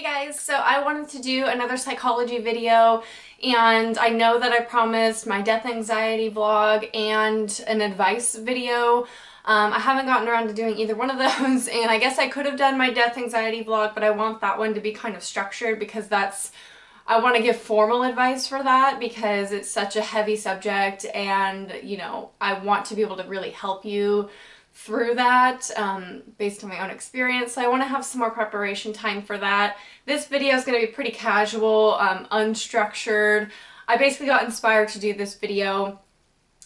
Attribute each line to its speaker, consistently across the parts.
Speaker 1: Hey guys, so I wanted to do another psychology video, and I know that I promised my death anxiety vlog and an advice video. I haven't gotten around to doing either one of those, and I guess I could have done my death anxiety vlog, but I want that one to be kind of structured because I want to give formal advice for that because it's such a heavy subject, and I want to be able to really help you through that based on my own experience. So I want to have some more preparation time for that. This video is going to be pretty casual, unstructured. I basically got inspired to do this video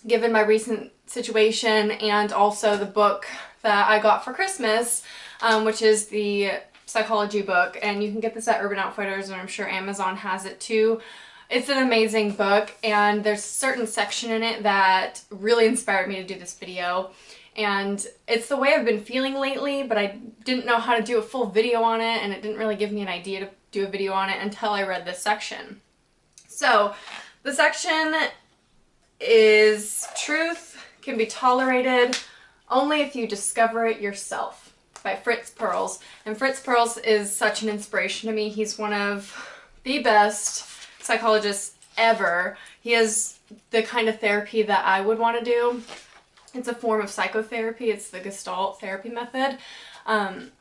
Speaker 1: given my recent situation and also the book that I got for Christmas, which is the psychology book, and you can get this at Urban Outfitters, and I'm sure Amazon has it too. It's an amazing book, and there's a certain section in it that really inspired me to do this video. And it's the way I've been feeling lately, but I didn't know how to do a full video on it, and it didn't really give me an idea to do a video on it until I read this section. So, the section is Truth Can Be Tolerated Only If You Discover It Yourself by Fritz Perls. And Fritz Perls is such an inspiration to me. He's one of the best psychologists ever. He has the kind of therapy that I would want to do. It's a form of psychotherapy. It's the Gestalt therapy method. And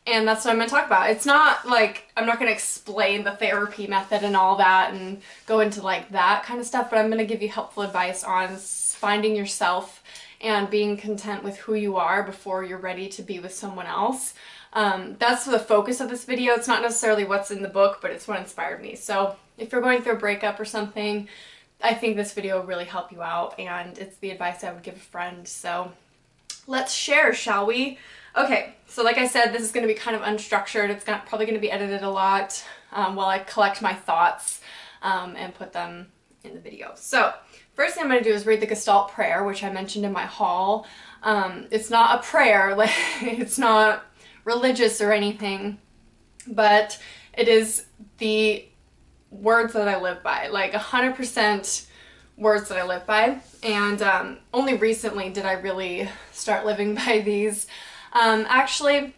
Speaker 1: that's what I'm going to talk about. It's not like, I'm not going to explain the therapy method and all that and go into like that kind of stuff, but I'm going to give you helpful advice on finding yourself and being content with who you are before you're ready to be with someone else. That's the focus of this video. It's not necessarily what's in the book, but it's what inspired me. So if you're going through a breakup or something, I think this video will really help you out, and it's the advice I would give a friend. So let's share, shall we? Okay, so like I said, this is going to be kind of unstructured. It's probably going to be edited a lot while I collect my thoughts and put them in the video. So first thing I'm going to do is read the Gestalt prayer, which I mentioned in my haul. It's not a prayer, like it's not religious or anything, but it is the words that I live by, like 100% words that I live by, and only recently did I really start living by these. Actually,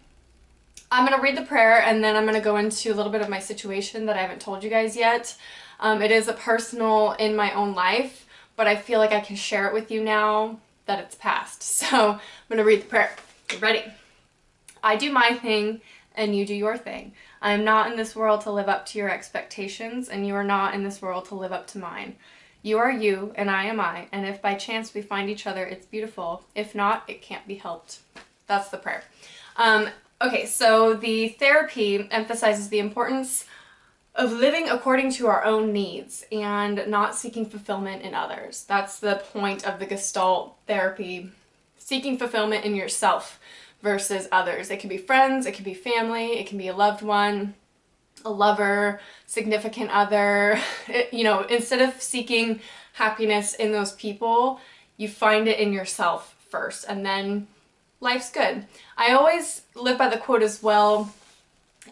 Speaker 1: I'm going to read the prayer and then I'm going to go into a little bit of my situation that I haven't told you guys yet. It is a personal in my own life, but I feel like I can share it with you now that it's passed. So I'm going to read the prayer. You ready? I do my thing and you do your thing. I am not in this world to live up to your expectations, and you are not in this world to live up to mine. You are you, and I am I, and if by chance we find each other, it's beautiful. If not, it can't be helped. That's the prayer. Okay, so the therapy emphasizes the importance of living according to our own needs and not seeking fulfillment in others. That's the point of the Gestalt therapy, seeking fulfillment in yourself versus others. It can be friends, it can be family, it can be a loved one, a lover, significant other. Instead of seeking happiness in those people, you find it in yourself first, and then life's good. I always live by the quote as well.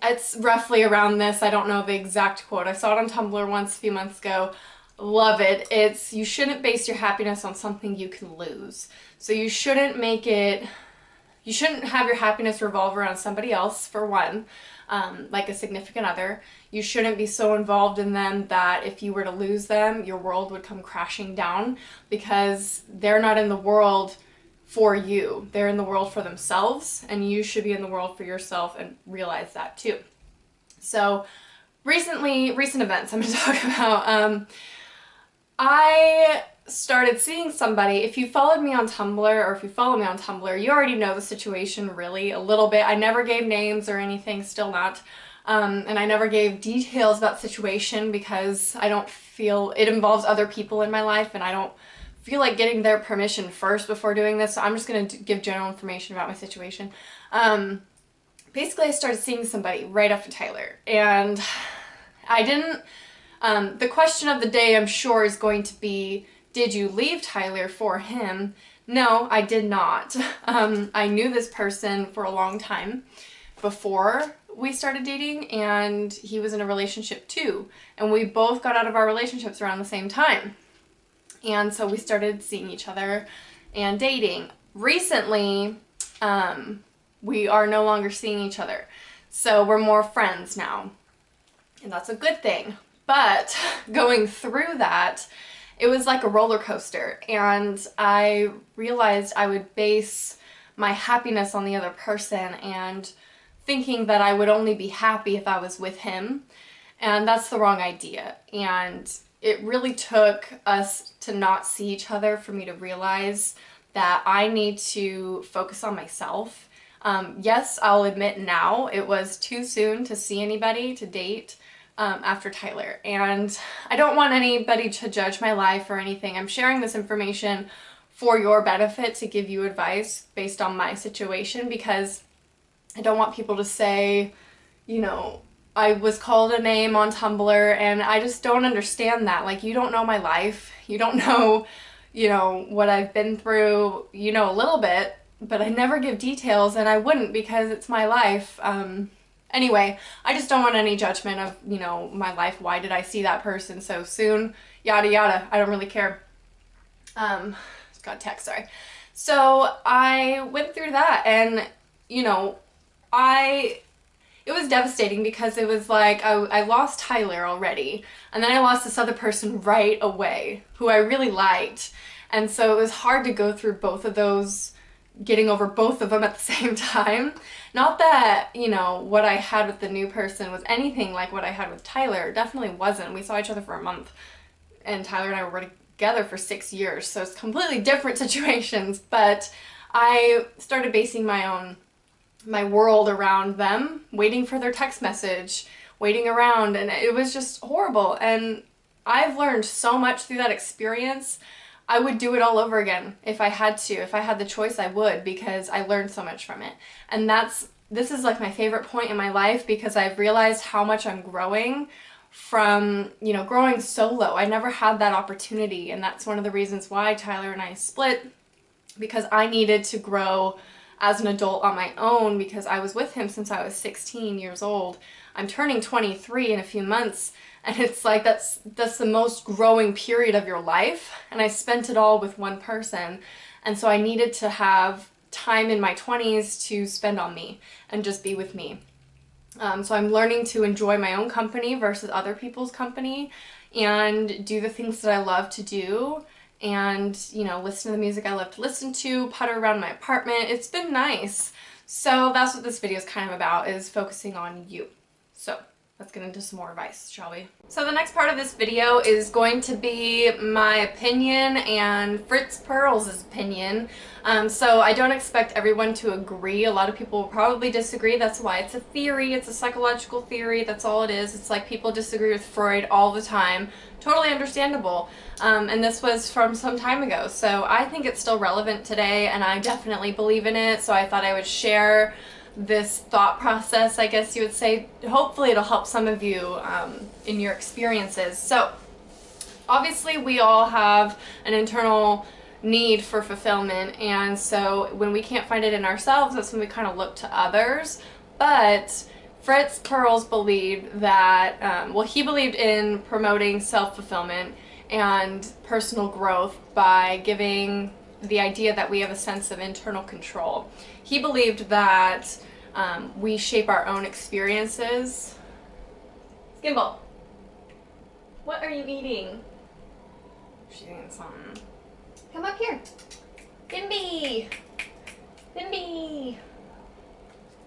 Speaker 1: It's roughly around this. I don't know the exact quote. I saw it on Tumblr once a few months ago. Love it. It's, you shouldn't base your happiness on something you can lose. So you shouldn't have your happiness revolve around somebody else, for one, like a significant other. You shouldn't be so involved in them that if you were to lose them, your world would come crashing down, because they're not in the world for you. They're in the world for themselves, and you should be in the world for yourself and realize that too. So recent events I'm going to talk about. I started seeing somebody. If you followed me on Tumblr, or if you follow me on Tumblr, you already know the situation really a little bit. I never gave names or anything, still not. And I never gave details about the situation because I don't feel it involves other people in my life, and I don't feel like getting their permission first before doing this, so I'm just going to give general information about my situation. Basically, I started seeing somebody right after Tyler, and I didn't, the question of the day I'm sure is going to be, did you leave Tyler for him? No, I did not. I knew this person for a long time before we started dating, and he was in a relationship too, and we both got out of our relationships around the same time. And so we started seeing each other and dating. Recently, we are no longer seeing each other. So we're more friends now. and that's a good thing. But going through that, it was like a roller coaster, and I realized I would base my happiness on the other person and thinking that I would only be happy if I was with him, and that's the wrong idea. And it really took us to not see each other for me to realize that I need to focus on myself. Yes, I'll admit now it was too soon to see anybody, to date, after Tyler. And I don't want anybody to judge my life or anything. I'm sharing this information for your benefit, to give you advice based on my situation, because I don't want people to say, you know, I was called a name on Tumblr, and I just don't understand that. Like, you don't know my life. You don't know, you know, what I've been through. You know a little bit, but I never give details, and I wouldn't because it's my life. Anyway, I just don't want any judgment of, you know, my life. Why did I see that person so soon? Yada yada. I don't really care. Just got a text, sorry. So I went through that, and, you know, it was devastating because it was like I lost Tyler already, and then I lost this other person right away who I really liked. And so it was hard to go through both of those, getting over both of them at the same time. Not that, you know, what I had with the new person was anything like what I had with Tyler. It definitely wasn't. We saw each other for a month, and Tyler and I were together for 6 years, so it's completely different situations. But I started basing my world around them, waiting for their text message, waiting around, and it was just horrible. And I've learned so much through that experience. I would do it all over again if I had to. If I had the choice, I would, because I learned so much from it. And this is like my favorite point in my life, because I've realized how much I'm growing from, you know, growing solo. I never had that opportunity, and that's one of the reasons why Tyler and I split, because I needed to grow as an adult on my own, because I was with him since I was 16 years old. I'm turning 23 in a few months, and it's like that's the most growing period of your life, and I spent it all with one person. And so I needed to have time in my 20s to spend on me and just be with me. So I'm learning to enjoy my own company versus other people's company, and do the things that I love to do, and, you know, listen to the music I love to listen to, putter around my apartment. It's been nice. So that's what this video is kind of about, is focusing on you. So let's get into some more advice, shall we? So the next part of this video is going to be my opinion and Fritz Perls' opinion. So I don't expect everyone to agree. A lot of people will probably disagree. That's why it's a theory. It's a psychological theory. That's all it is. It's like people disagree with Freud all the time. Totally understandable. And this was from some time ago. So I think it's still relevant today, and I definitely believe in it. So I thought I would share this thought process, I guess you would say. Hopefully it'll help some of you in your experiences. So obviously we all have an internal need for fulfillment, and so when we can't find it in ourselves, that's when we kind of look to others. But Fritz Perls believed that, well, he believed in promoting self-fulfillment and personal growth by giving the idea that we have a sense of internal control. He believed that we shape our own experiences. Skimble, what are you eating? She's eating something. Come up here. Bimby! Bimby!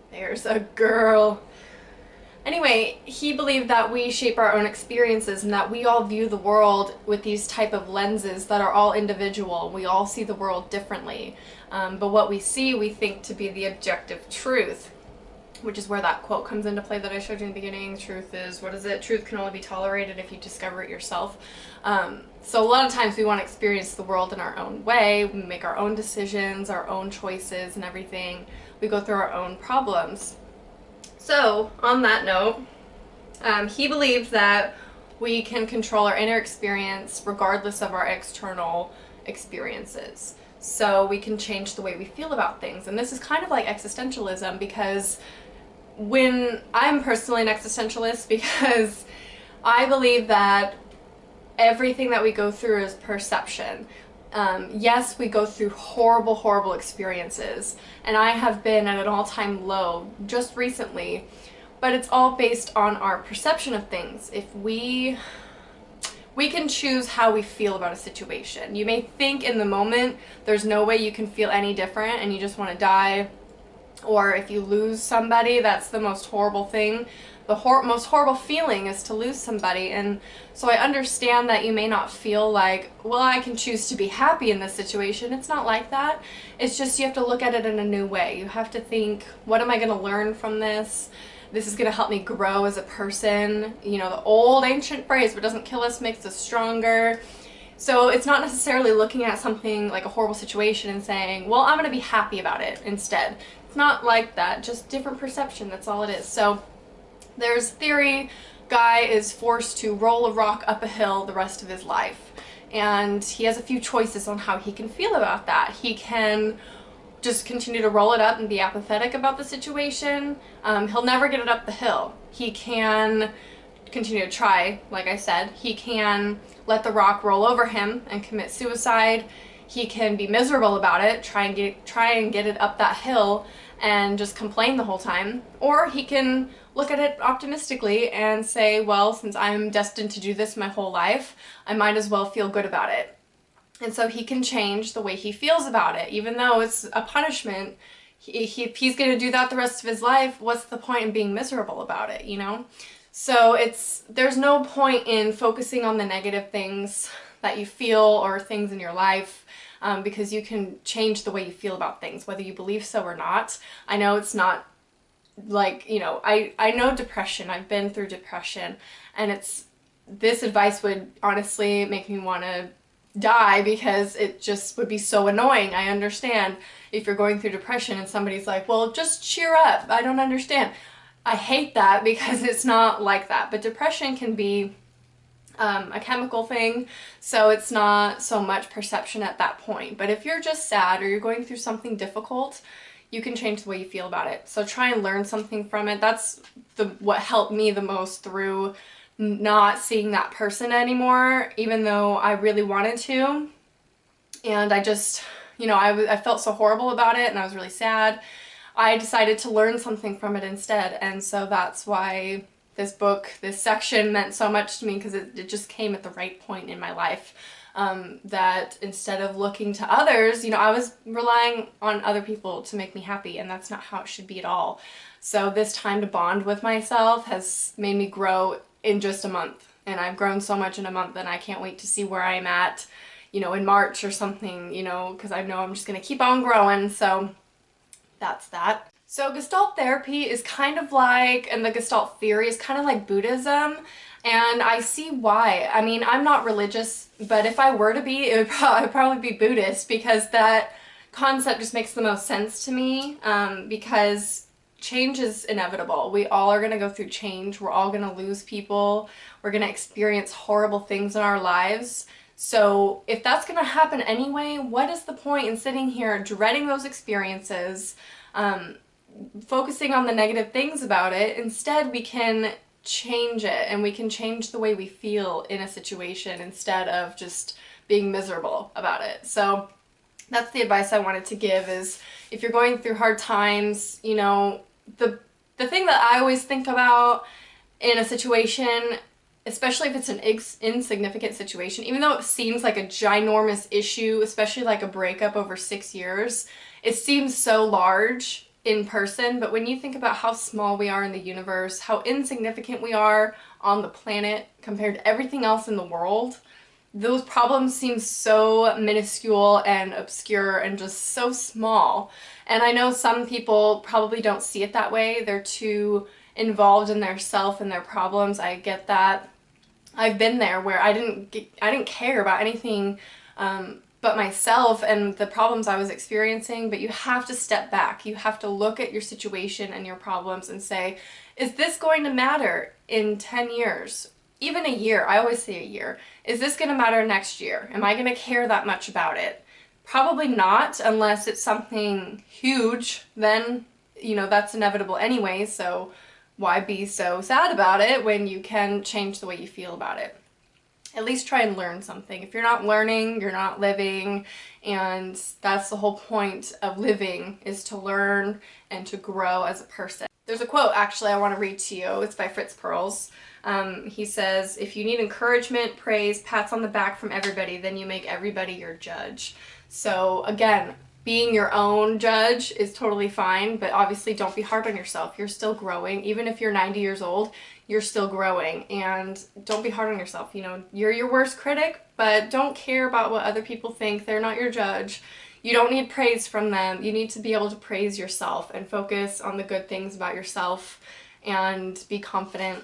Speaker 1: There's a girl. Anyway, he believed that we shape our own experiences, and that we all view the world with these type of lenses that are all individual. We all see the world differently. But what we see, we think to be the objective truth, which is where that quote comes into play that I showed you in the beginning. Truth is, what is it? Truth can only be tolerated if you discover it yourself. So a lot of times we want to experience the world in our own way. We make our own decisions, our own choices and everything. We go through our own problems. So on that note, he believed that we can control our inner experience regardless of our external experiences. So we can change the way we feel about things. And this is kind of like existentialism, because when I'm personally an existentialist, because I believe that everything that we go through is perception. Yes, we go through horrible, horrible experiences, and I have been at an all-time low just recently, but it's all based on our perception of things. If we can choose how we feel about a situation. You may think in the moment there's no way you can feel any different and you just want to die, or if you lose somebody, that's the most horrible thing. The most horrible feeling is to lose somebody, and so I understand that you may not feel like, well, I can choose to be happy in this situation. It's not like that. It's just you have to look at it in a new way. You have to think, what am I going to learn from this? This is going to help me grow as a person. You know, the old ancient phrase, what doesn't kill us makes us stronger. So it's not necessarily looking at something like a horrible situation and saying, well, I'm going to be happy about it instead. It's not like that, just different perception, that's all it is. So there's theory, guy is forced to roll a rock up a hill the rest of his life. And he has a few choices on how he can feel about that. He can just continue to roll it up and be apathetic about the situation. He'll never get it up the hill. He can continue to try, like I said. He can let the rock roll over him and commit suicide. He can be miserable about it, try and get it up that hill and just complain the whole time. Or he can look at it optimistically and say, well, since I'm destined to do this my whole life, I might as well feel good about it. And so he can change the way he feels about it. Even though it's a punishment, if he's going to do that the rest of his life, what's the point in being miserable about it, you know? So there's no point in focusing on the negative things that you feel or things in your life, because you can change the way you feel about things, whether you believe so or not. I know it's not like, you know, I know depression. I've been through depression, and this advice would honestly make me want to die, because it just would be so annoying. I understand if you're going through depression and somebody's like, well, just cheer up. I don't understand. I hate that, because it's not like that. But depression can be a chemical thing, so it's not so much perception at that point. But if you're just sad or you're going through something difficult, you can change the way you feel about it. So try and learn something from it. That's what helped me the most through not seeing that person anymore, even though I really wanted to. And I just, you know, I felt so horrible about it, and I was really sad. I decided to learn something from it instead, and so that's why this book, this section, meant so much to me, because it just came at the right point in my life. That instead of looking to others, you know, I was relying on other people to make me happy, and that's not how it should be at all. So this time to bond with myself has made me grow in just a month, and I've grown so much in a month, and I can't wait to see where I'm at, you know, in March or something, you know, because I know I'm just going to keep on growing. So that's that. So Gestalt therapy is kind of like, and the Gestalt theory is kind of like Buddhism, and I see why. I mean, I'm not religious, but if I were to be, it would probably be Buddhist, because that concept just makes the most sense to me, because change is inevitable. We all are going to go through change. We're all going to lose people. We're going to experience horrible things in our lives. So if that's going to happen anyway, what is the point in sitting here dreading those experiences, focusing on the negative things about it? Instead, we can change it, and we can change the way we feel in a situation instead of just being miserable about it. So that's the advice I wanted to give, is if you're going through hard times, you know, the thing that I always think about in a situation, especially if it's an insignificant situation, even though it seems like a ginormous issue, especially like a breakup over 6 years, it seems so large in person, but when you think about how small we are in the universe, how insignificant we are on the planet compared to everything else in the world, those problems seem so minuscule and obscure and just so small. And I know some people probably don't see it that way. They're too involved in their self and their problems. I get that. I've been there where I didn't care about anything but myself and the problems I was experiencing. But you have to step back. You have to look at your situation and your problems and say, is this going to matter in 10 years? Even a year. I always say a year. Is this going to matter next year? Am I going to care that much about it? Probably not, unless it's something huge. Then, you know, that's inevitable anyway, so why be so sad about it when you can change the way you feel about it? At least try and learn something. If you're not learning, you're not living, and that's the whole point of living, is to learn and to grow as a person. There's a quote actually I want to read to you. It's by Fritz Perls. He says, if you need encouragement, praise, pats on the back from everybody, then you make everybody your judge. So again, being your own judge is totally fine, but obviously don't be hard on yourself. You're still growing. Even if you're 90 years old, you're still growing, and don't be hard on yourself. You know, you're your worst critic, but don't care about what other people think. They're not your judge. You don't need praise from them. You need to be able to praise yourself and focus on the good things about yourself and be confident.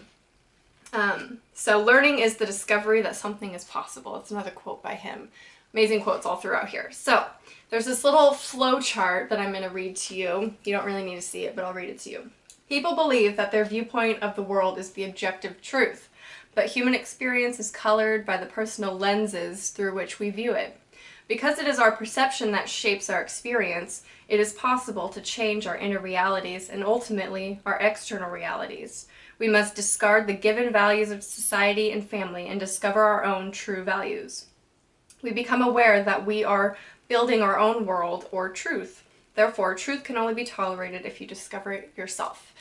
Speaker 1: So learning is the discovery that something is possible. It's another quote by him. Amazing quotes all throughout here. So there's this little flow chart that I'm going to read to you. You don't really need to see it, but I'll read it to you. People believe that their viewpoint of the world is the objective truth, but human experience is colored by the personal lenses through which we view it. Because it is our perception that shapes our experience, it is possible to change our inner realities and ultimately our external realities. We must discard the given values of society and family and discover our own true values. We become aware that we are building our own world or truth. Therefore, truth can only be tolerated if you discover it yourself.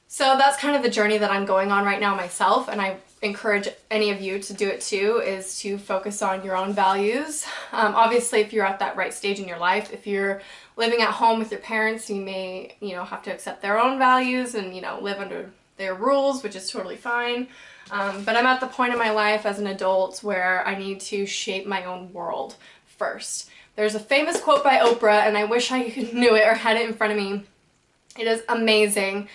Speaker 1: So that's kind of the journey that I'm going on right now myself, and I encourage any of you to do it too, is to focus on your own values. Obviously, if you're at that right stage in your life, if you're living at home with your parents, you may, have to accept their own values and, live under their rules, which is totally fine. But I'm at the point in my life as an adult where I need to shape my own world first. There's a famous quote by Oprah, and I wish I knew it or had it in front of me. It is amazing.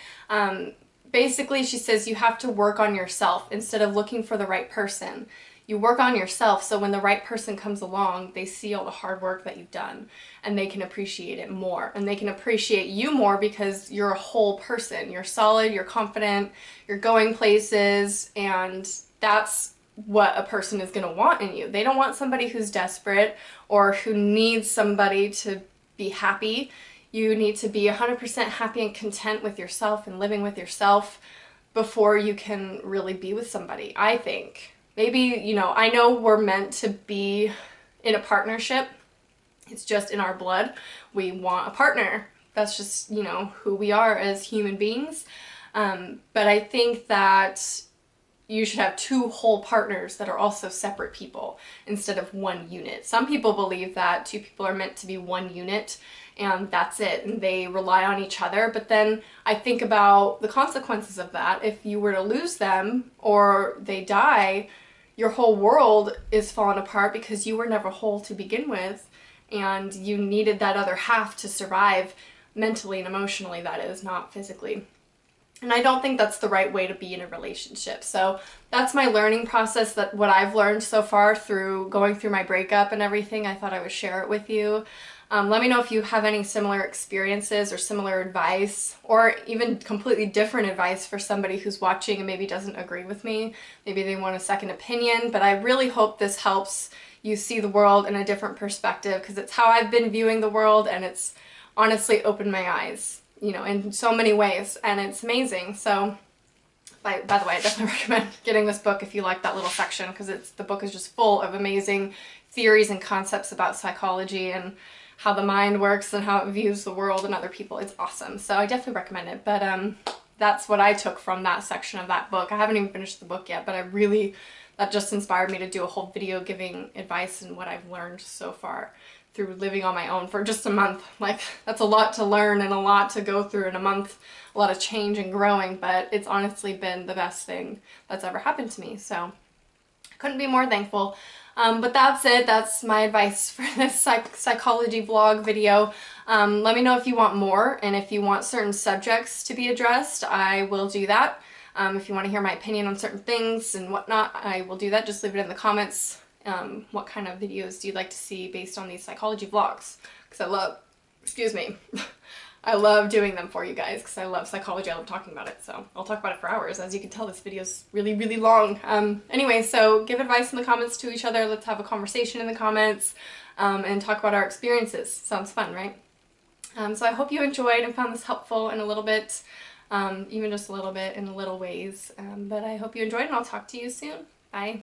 Speaker 1: Basically, she says you have to work on yourself instead of looking for the right person. You work on yourself so when the right person comes along, they see all the hard work that you've done and they can appreciate it more. And they can appreciate you more because you're a whole person. You're solid, you're confident, you're going places, and that's what a person is going to want in you. They don't want somebody who's desperate or who needs somebody to be happy. You need to be 100% happy and content with yourself and living with yourself before you can really be with somebody, I think. Maybe, I know we're meant to be in a partnership. It's just in our blood. We want a partner. That's just, who we are as human beings. But I think that you should have two whole partners that are also separate people instead of one unit. Some people believe that two people are meant to be one unit and that's it, and they rely on each other. But then I think about the consequences of that. If you were to lose them or they die, your whole world is falling apart because you were never whole to begin with, and you needed that other half to survive mentally and emotionally, that is, not physically. And I don't think that's the right way to be in a relationship. So that's my learning process, that what I've learned so far through going through my breakup and everything. I thought I would share it with you. Let me know if you have any similar experiences or similar advice, or even completely different advice for somebody who's watching and maybe doesn't agree with me. Maybe they want a second opinion, but I really hope this helps you see the world in a different perspective, because it's how I've been viewing the world, and it's honestly opened my eyes, in so many ways, and it's amazing. So by the way, I definitely recommend getting this book if you like that little section, because the book is just full of amazing theories and concepts about psychology and how the mind works and how it views the world and other people. It's awesome. So I definitely recommend it. But that's what I took from that section of that book. I haven't even finished the book yet, but that just inspired me to do a whole video giving advice and what I've learned so far through living on my own for just a month. Like, that's a lot to learn and a lot to go through in a month, a lot of change and growing, but it's honestly been the best thing that's ever happened to me. So I couldn't be more thankful. But that's it. That's my advice for this psychology vlog video. Let me know if you want more, and if you want certain subjects to be addressed, I will do that. If you want to hear my opinion on certain things and whatnot, I will do that. Just leave it in the comments. What kind of videos do you like to see based on these psychology vlogs? Because I love doing them for you guys, because I love psychology. I love talking about it, so I'll talk about it for hours. As you can tell, this video's really, really long. Anyway, so give advice in the comments to each other. Let's have a conversation in the comments, and talk about our experiences. Sounds fun, right? So I hope you enjoyed and found this helpful in a little bit, even just a little bit in little ways. But I hope you enjoyed, and I'll talk to you soon. Bye.